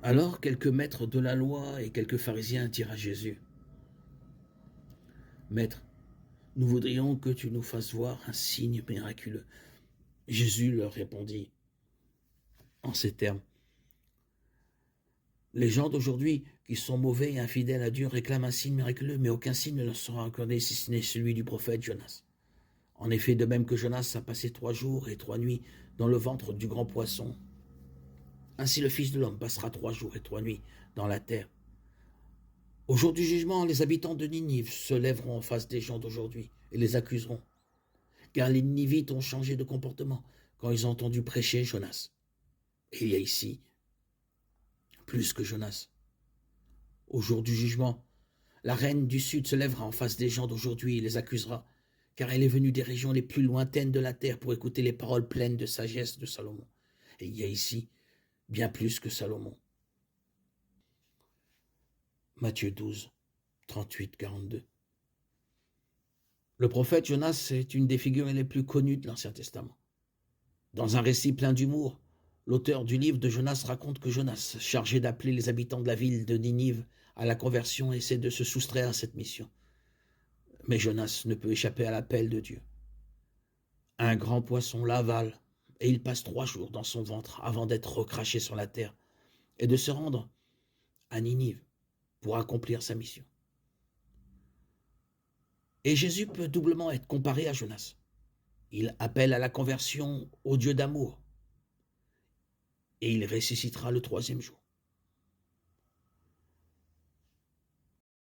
Alors quelques maîtres de la loi et quelques pharisiens dirent à Jésus, Maître, nous voudrions que tu nous fasses voir un signe miraculeux. Jésus leur répondit en ces termes, les gens d'aujourd'hui qui sont mauvais et infidèles à Dieu réclament un signe miraculeux, mais aucun signe ne leur sera accordé si ce n'est celui du prophète Jonas. En effet, de même que Jonas a passé 3 jours et 3 nuits dans le ventre du grand poisson, ainsi le Fils de l'homme passera 3 jours et 3 nuits dans la terre. Au jour du jugement, les habitants de Ninive se lèveront en face des gens d'aujourd'hui et les accuseront, car les Ninivites ont changé de comportement quand ils ont entendu prêcher Jonas. Et il y a ici plus que Jonas. Au jour du jugement, la reine du Sud se lèvera en face des gens d'aujourd'hui et les accusera, car elle est venue des régions les plus lointaines de la terre pour écouter les paroles pleines de sagesse de Salomon. Et il y a ici bien plus que Salomon. Matthieu 12, 38-42. Le prophète Jonas est une des figures les plus connues de l'Ancien Testament. Dans un récit plein d'humour, l'auteur du livre de Jonas raconte que Jonas, chargé d'appeler les habitants de la ville de Ninive à la conversion, essaie de se soustraire à cette mission. Mais Jonas ne peut échapper à l'appel de Dieu. Un grand poisson l'avale, et il passe 3 jours dans son ventre avant d'être recraché sur la terre et de se rendre à Ninive pour accomplir sa mission. Et Jésus peut doublement être comparé à Jonas. Il appelle à la conversion au Dieu d'amour, et il ressuscitera le 3e jour.